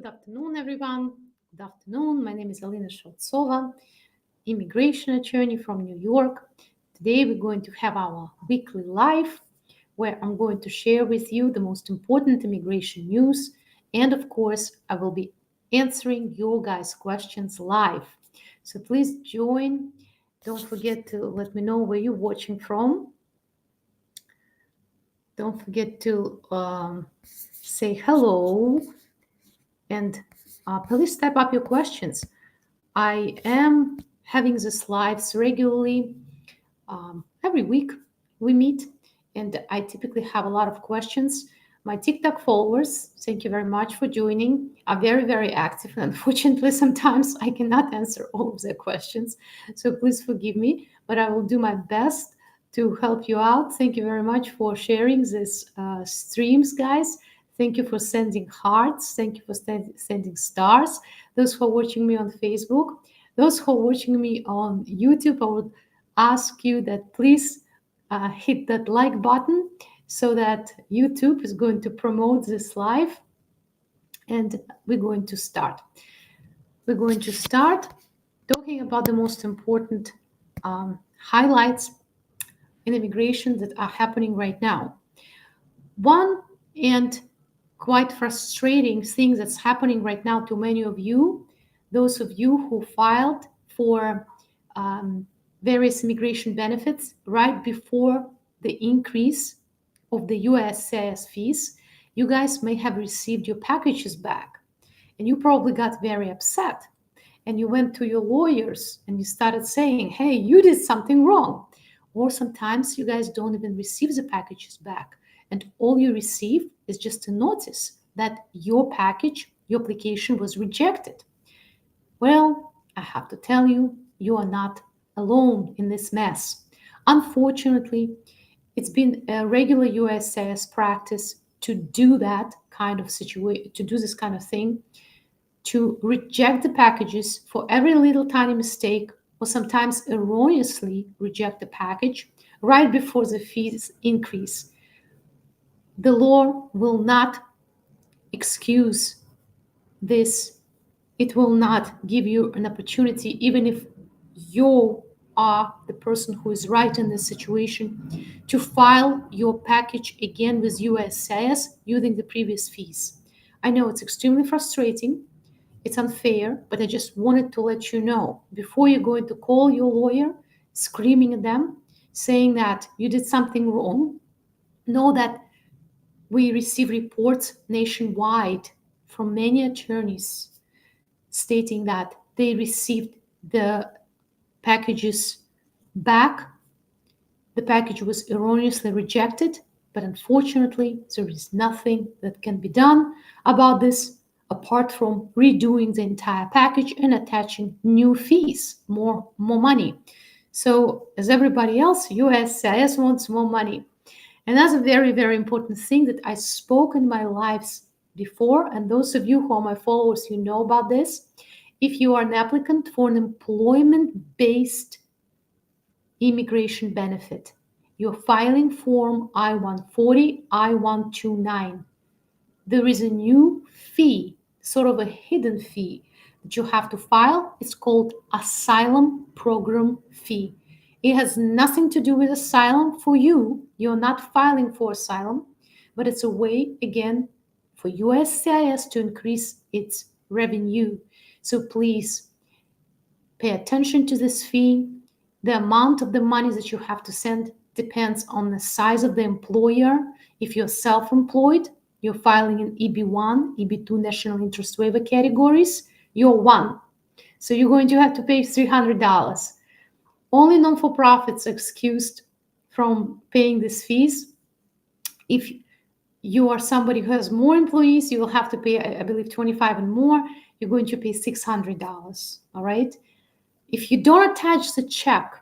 Good afternoon, everyone. Good afternoon. My name is Alena Shautsova, immigration attorney from New York. Today we're going to have our weekly live where I'm going to share with you the most important immigration news. And of course, I will be answering your guys' questions live. So please join. Don't forget to let me know where you're watching from. Don't forget to say hello. And please type up your questions. I am having these lives regularly. Every week we meet, and I typically have a lot of questions. My TikTok followers, thank you very much for joining, are very, very active. And unfortunately, sometimes I cannot answer all of their questions. So please forgive me, but I will do my best to help you out. Thank you very much for sharing these streams, guys. Thank you for sending hearts. Thank you for sending stars. Those who are watching me on Facebook, those who are watching me on YouTube, I would ask you that please hit that like button so that YouTube is going to promote this live. And we're going to start. We're going to start talking about the most important highlights in immigration that are happening right now. One and quite frustrating thing that's happening right now to many of you, those of you who filed for various immigration benefits right before the increase of the USCIS fees, you guys may have received your packages back. And you probably got very upset. And you went to your lawyers and you started saying, hey, you did something wrong. Or sometimes you guys don't even receive the packages back. And all you receive is just a notice that your package, your application was rejected. Well, I have to tell you, you are not alone in this mess. Unfortunately, it's been a regular USCIS practice to do that kind of situation, to do this kind of thing, to reject the packages for every little tiny mistake, or sometimes erroneously reject the package right before the fees increase. The law will not excuse this. It will not give you an opportunity, even if you are the person who is right in this situation, to file your package again with USCIS using the previous fees. I know it's extremely frustrating. It's unfair, but I just wanted to let you know before you're going to call your lawyer, screaming at them, saying that you did something wrong. Know that we receive reports nationwide from many attorneys stating that they received the packages back. The package was erroneously rejected, but unfortunately, there is nothing that can be done about this apart from redoing the entire package and attaching new fees, more money. So as everybody else, USCIS wants more money. And that's a very, very important thing that I spoke in my lives before. And those of you who are my followers, you know about this. If you are an applicant for an employment-based immigration benefit, you're filing form I-140, I-129. There is a new fee, sort of a hidden fee that you have to file. It's called Asylum Program Fee. It has nothing to do with asylum for you. You're not filing for asylum, but it's a way, again, for USCIS to increase its revenue. So please pay attention to this fee. The amount of the money that you have to send depends on the size of the employer. If you're self-employed, you're filing in EB1, EB2 national interest waiver categories, you're one. So you're going to have to pay $300. Only non-for-profits are excused from paying these fees. If you are somebody who has more employees, you will have to pay, I believe, 25 and more. You're going to pay $600, all right? If you don't attach the check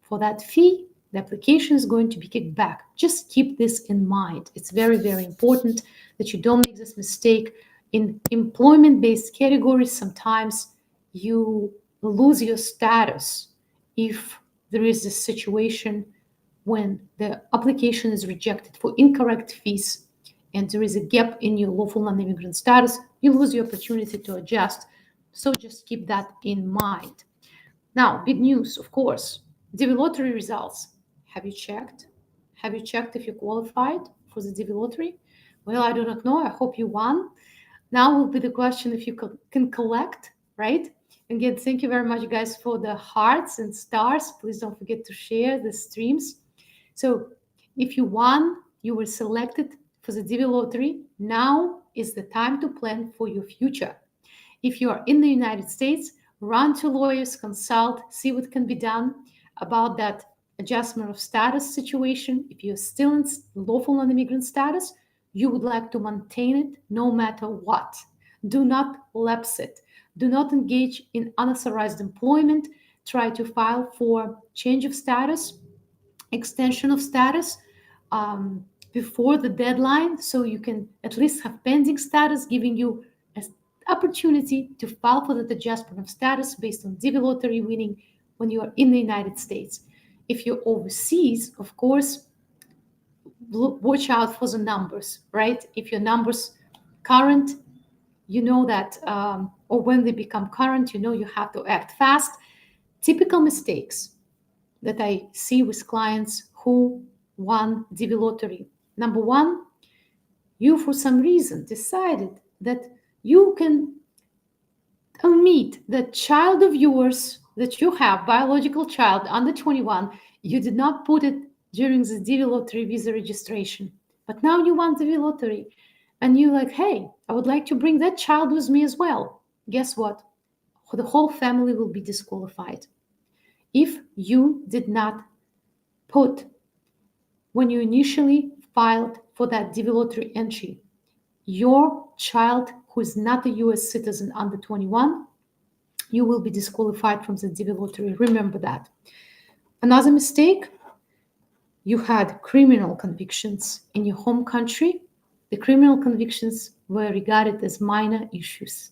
for that fee, the application is going to be kicked back. Just keep this in mind. It's very, very important that you don't make this mistake. In employment-based categories, sometimes you lose your status if there is a situation when the application is rejected for incorrect fees and there is a gap in your lawful non-immigrant status. you lose the opportunity to adjust. So just keep that in mind. Now, big news, of course, DV lottery results. Have you checked? Have you checked if you qualified for the DV lottery? Well, I do not know. I hope you won. Now will be the question if you can collect, right? Again, thank you very much, guys, for the hearts and stars. Please don't forget to share the streams. So if you won, you were selected for the DV lottery, now is the time to plan for your future. If you are in the United States, run to lawyers, consult, see what can be done about that adjustment of status situation. If you're still in lawful non-immigrant status, you would like to maintain it no matter what. Do not lapse it. Do not engage in unauthorized employment. Try to file for change of status, extension of status before the deadline, so you can at least have pending status, giving you an opportunity to file for the adjustment of status based on DV lottery winning when you are in the United States. If you're overseas, of course, watch out for the numbers, right? If your numbers current, you know that, or when they become current, you know you have to act fast. Typical mistakes that I see with clients who won DV lottery. Number one, you for some reason decided that you can omit the child of yours that you have, biological child under 21, you did not put it during the DV lottery visa registration. But now you won DV lottery and you're like, hey, I would like to bring that child with me as well. Guess what? The whole family will be disqualified. If you did not put, when you initially filed for that DV lottery entry, your child who is not a US citizen under 21, you will be disqualified from the DV lottery. Remember that. Another mistake, you had criminal convictions in your home country. The criminal convictions were regarded as minor issues,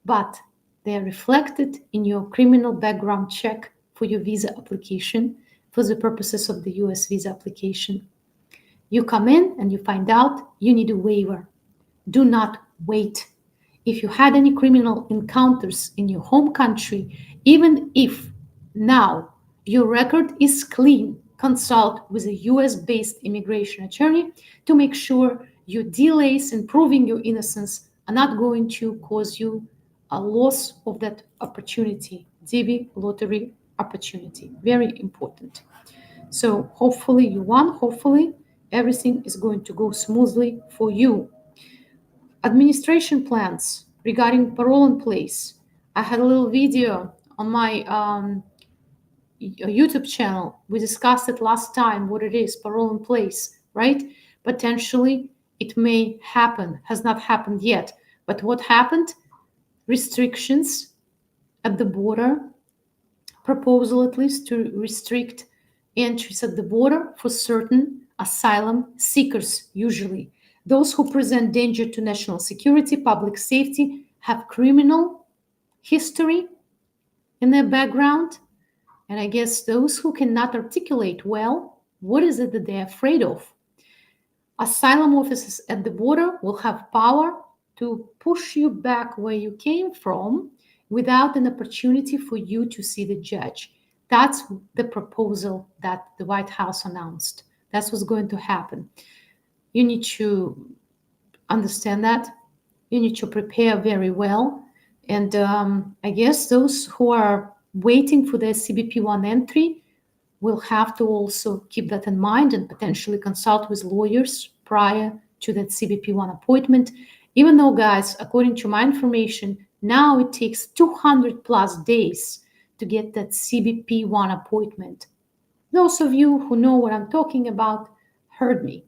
but they are reflected in your criminal background check for your visa application for the purposes of the US visa application. You come in and you find out you need a waiver. Do not wait. If you had any criminal encounters in your home country, even if now your record is clean, consult with a US-based immigration attorney to make sure your delays in proving your innocence are not going to cause you a loss of that opportunity, DV lottery opportunity. Very important. So hopefully you won. Hopefully everything is going to go smoothly for you. Administration plans regarding parole in place. I had a little video on my YouTube channel. We discussed it last time, what it is, parole in place, right? Potentially it may happen, has not happened yet. But what happened? Restrictions at the border, proposal at least to restrict entries at the border for certain asylum seekers, usually. Those who present danger to national security, public safety, have criminal history in their background. And I guess those who cannot articulate well, what is it that they're afraid of? Asylum officers at the border will have power to push you back where you came from without an opportunity for you to see the judge. That's the proposal that the White House announced. That's what's going to happen. You need to understand that. You need to prepare very well. And I guess those who are waiting for their CBP-1 entry will have to also keep that in mind and potentially consult with lawyers prior to that CBP-1 appointment. Even though, guys, according to my information, now it takes 200 plus days to get that CBP-1 appointment. Those of you who know what I'm talking about heard me.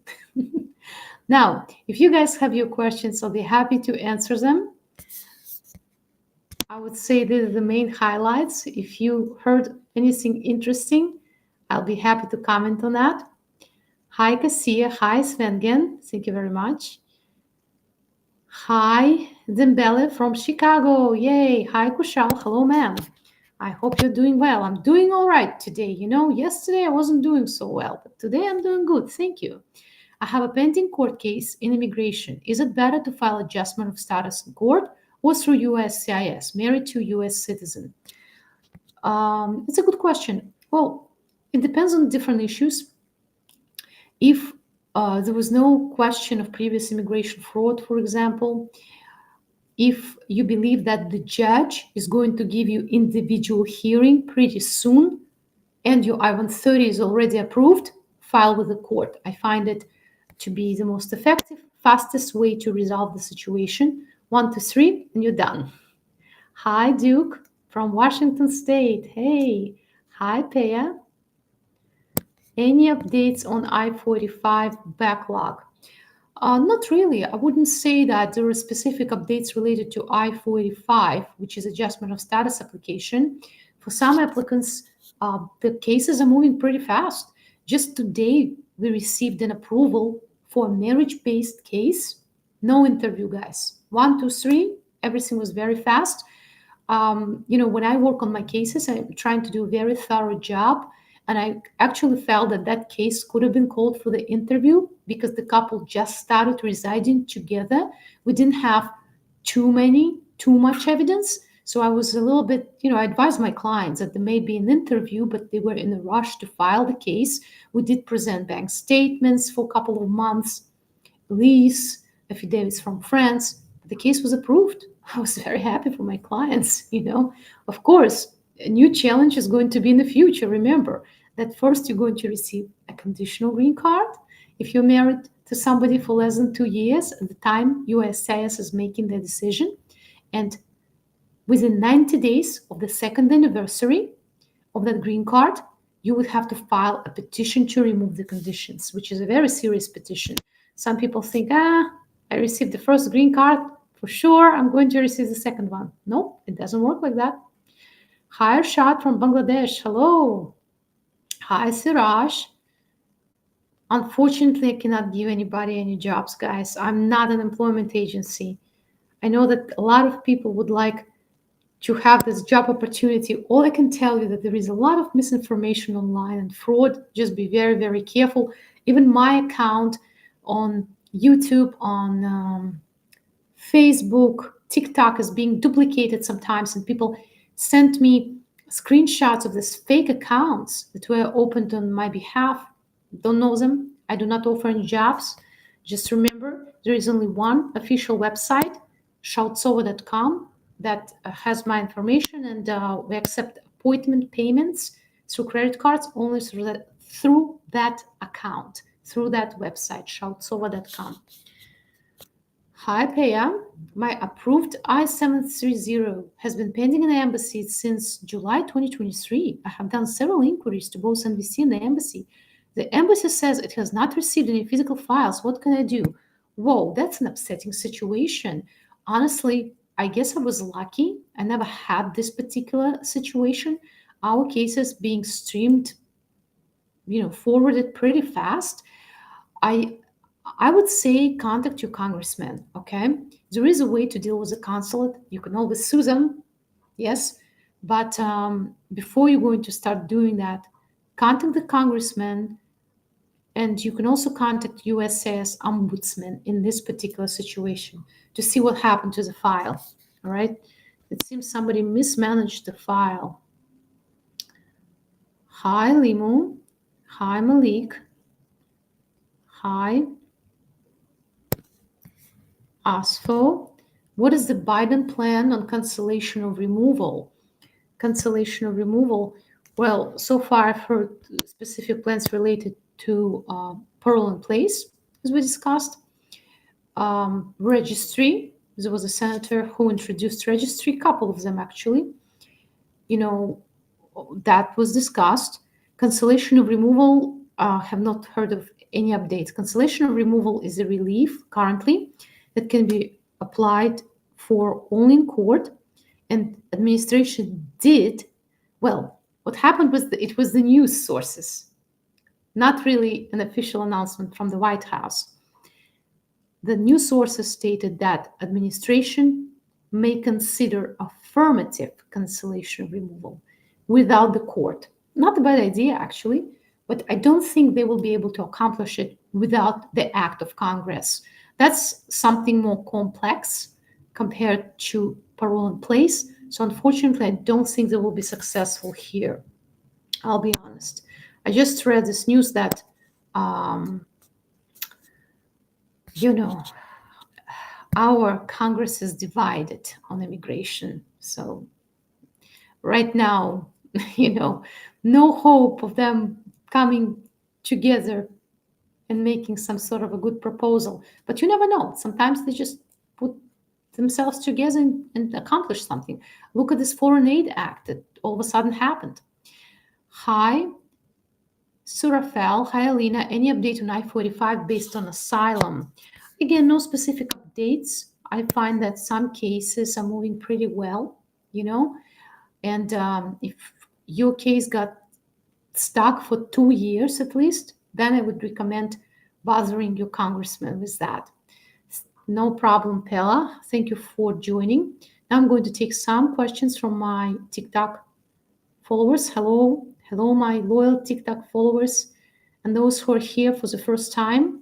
Now, if you guys have your questions, I'll be happy to answer them. I would say these are the main highlights. If you heard anything interesting, I'll be happy to comment on that. Hi, Cassia. Hi, Svengen. Thank you very much. Hi, Dembele from Chicago. Yay. Hi, Kushal. Hello, ma'am. I hope you're doing well. I'm doing all right today. You know, yesterday I wasn't doing so well, but today I'm doing good. Thank you. I have a pending court case in immigration. Is it better to file adjustment of status in court or through USCIS, married to US citizen? It's a good question. Well, it depends on different issues. If there was no question of previous immigration fraud, for example, if you believe that the judge is going to give you individual hearing pretty soon and your I-130 is already approved, file with the court. I find it to be the most effective, fastest way to resolve the situation. 1 to 3, and you're done. Hi, Duke from Washington State. Hey. Hi, Peya. Any updates on I-45 backlog? Not really. I wouldn't say that there are specific updates related to I-485, which is adjustment of status application. For some applicants, the cases are moving pretty fast. Just today, we received an approval for a marriage-based case. No interview, guys. 1, 2, 3, everything was very fast. When I work on my cases, I'm trying to do a very thorough job. And I actually felt that case could have been called for the interview because the couple just started residing together. We didn't have too much evidence. So I was a little bit, I advised my clients that there may be an interview, but they were in a rush to file the case. We did present bank statements for a couple of months, lease, affidavits from friends. The case was approved. I was very happy for my clients, Of course, a new challenge is going to be in the future. Remember that first you're going to receive a conditional green card if you're married to somebody for less than 2 years at the time USCIS is making their decision. And within 90 days of the second anniversary of that green card, you would have to file a petition to remove the conditions, which is a very serious petition. Some people think, I received the first green card, for sure I'm going to receive the second one. No, it doesn't work like that. Hi, Arshad from Bangladesh. Hello. Hi, Siraj. Unfortunately, I cannot give anybody any jobs, guys. I'm not an employment agency. I know that a lot of people would like to have this job opportunity. All I can tell you that there is a lot of misinformation online and fraud. Just be very, very careful. Even my account on YouTube, on Facebook, TikTok is being duplicated sometimes, and people sent me screenshots of these fake accounts that were opened on my behalf. Don't know them. I do not offer any jobs. Just remember, there is only one official website, Shautsova.com, that has my information, and we accept appointment payments through credit cards only through that account, through that website, Shautsova.com. Hi, Peya. My approved I-730 has been pending in the embassy since July 2023. I have done several inquiries to both NVC and the embassy. The embassy says it has not received any physical files. What can I do? Whoa, that's an upsetting situation. Honestly, I guess I was lucky. I never had this particular situation. Our cases being streamed, forwarded pretty fast. I would say contact your congressman, okay? There is a way to deal with the consulate. You can always sue them, yes. But before you're going to start doing that, contact the congressman, and you can also contact USCIS ombudsman in this particular situation to see what happened to the file, all right? It seems somebody mismanaged the file. Hi, Limu. Hi, Malik. Hi. Asfo, what is the Biden plan on cancellation of removal? Cancellation of removal. Well, so far I've heard specific plans related to parole in place, as we discussed. Registry. There was a senator who introduced registry, a couple of them actually. That was discussed. Cancellation of removal, have not heard of any updates. Cancellation of removal is a relief currently that can be applied for only in court, and administration did. Well, what happened was that it was the news sources, not really an official announcement from the White House. The news sources stated that administration may consider affirmative cancellation of removal without the court. Not a bad idea, actually, but I don't think they will be able to accomplish it without the act of Congress. That's something more complex compared to parole in place. So unfortunately, I don't think they will be successful here. I'll be honest. I just read this news that, you know, our Congress is divided on immigration. So right now, no hope of them coming together and making some sort of a good proposal. But you never know. Sometimes they just put themselves together and accomplish something. Look at this Foreign Aid Act that all of a sudden happened. Hi, Surafel. Hi, Alena. Any update on I-45 based on asylum? Again, no specific updates. I find that some cases are moving pretty well, and if your case got stuck for 2 years at least, then I would recommend bothering your congressman with that. No problem, Pella. Thank you for joining. Now I'm going to take some questions from my TikTok followers. Hello, my loyal TikTok followers and those who are here for the first time.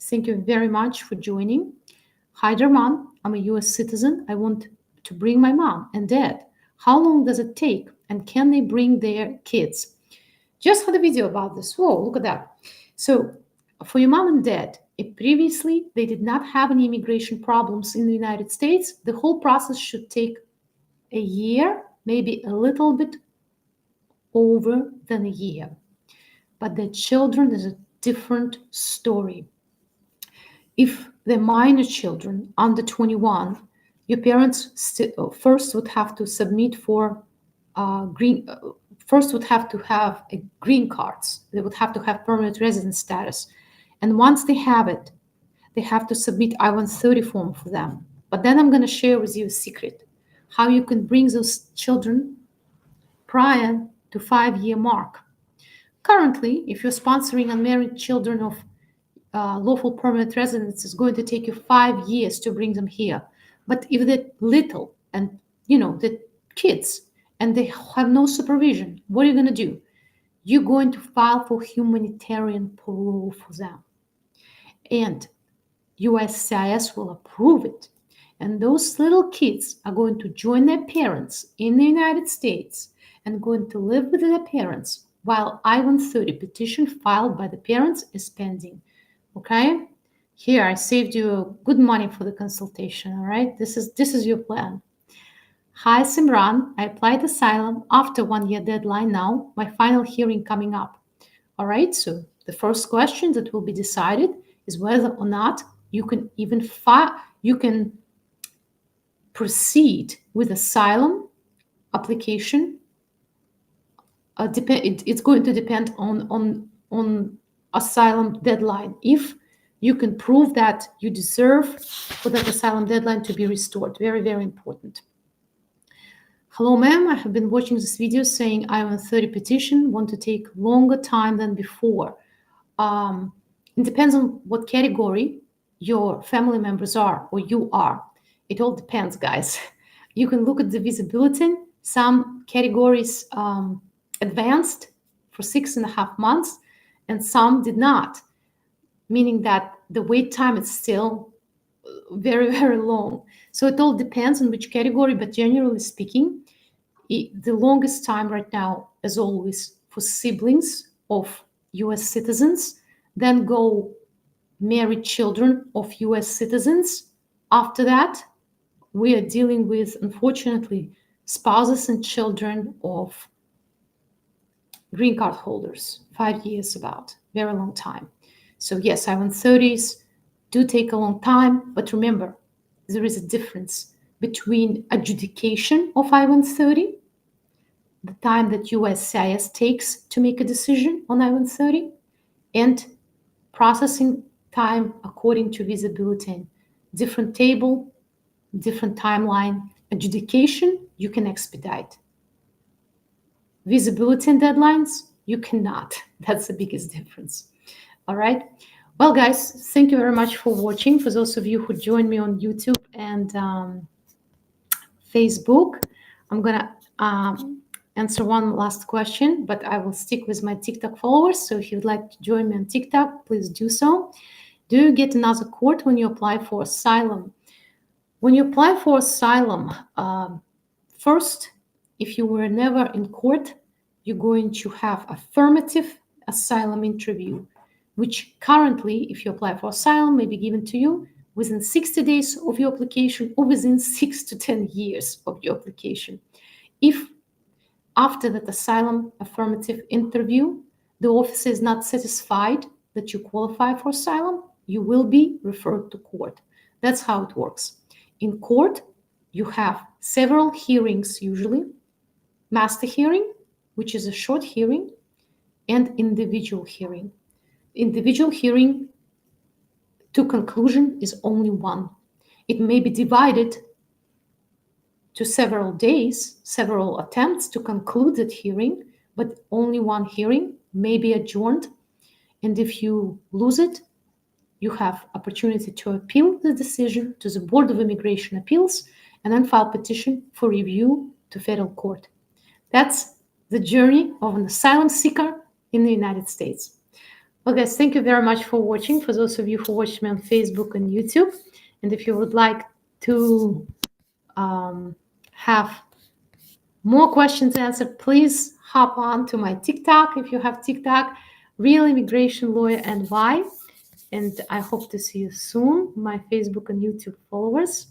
Thank you very much for joining. Hi, Derman. I'm a US citizen. I want to bring my mom and dad. How long does it take? And can they bring their kids? Just for the video about this. Whoa, look at that. So for your mom and dad, if previously they did not have any immigration problems in the United States, the whole process should take a year, maybe a little bit over than a year. But the children is a different story. If they're minor children under 21, your parents first would have to submit for first would have to have a green cards. They would have to have permanent residence status. And once they have it, they have to submit I-130 form for them. But then I'm going to share with you a secret, how you can bring those children prior to 5-year mark. Currently, if you're sponsoring unmarried children of lawful permanent residents, it's going to take you 5 years to bring them here. But if they're little and, the kids, and they have no supervision, what are you going to do? You're going to file for humanitarian parole for them. And USCIS will approve it. And those little kids are going to join their parents in the United States and going to live with their parents while I-130 petition filed by the parents is pending. Okay? Here, I saved you good money for the consultation, all right? This is your plan. Hi, Simran. I applied asylum after 1-year deadline now. My final hearing coming up. All right, so the first question that will be decided is whether or not you can even proceed with asylum application. It's going to depend on asylum deadline. If you can prove that you deserve for that asylum deadline to be restored. Very, very important. Hello, ma'am. I have been watching this video saying I-130 petition want to take longer time than before. It depends on what category your family members are or you are. It all depends, guys. You can look at the visibility. Some categories advanced for 6.5 months and some did not, meaning that the wait time is still very, very long. So it all depends on which category, but generally speaking, the longest time right now, as always, for siblings of US citizens, then go married children of US citizens. After that, we are dealing with, unfortunately, spouses and children of green card holders, 5 years about, very long time. So yes, I-130s do take a long time, but remember, there is a difference between adjudication of I-130, the time that USCIS takes to make a decision on I-130, and processing time according to visibility. Different table, different timeline. Adjudication, you can expedite. Visibility and deadlines, you cannot. That's the biggest difference. All right. Well, guys, thank you very much for watching. For those of you who joined me on YouTube and Facebook, I'm gonna answer one last question, but I will stick with my TikTok followers. So if you'd like to join me on TikTok, please do so. Do you get another court when you apply for asylum? When you apply for asylum, first, if you were never in court, you're going to have affirmative asylum interview, which currently, if you apply for asylum, may be given to you within 60 days of your application or within 6 to 10 years of your application. If after that asylum affirmative interview, the officer is not satisfied that you qualify for asylum, you will be referred to court. That's how it works. In court, you have several hearings usually, master hearing, which is a short hearing, and individual hearing. Individual hearing to conclusion is only one. It may be divided to several days, several attempts to conclude that hearing, but only one hearing may be adjourned. And if you lose it, you have opportunity to appeal the decision to the Board of Immigration Appeals and then file petition for review to federal court. That's the journey of an asylum seeker in the United States. Well, guys, thank you very much for watching. For those of you who watch me on Facebook and YouTube, and if you would like to have more questions answered, please hop on to my TikTok if you have TikTok, Real Immigration Lawyer NY. And I hope to see you soon, my Facebook and YouTube followers.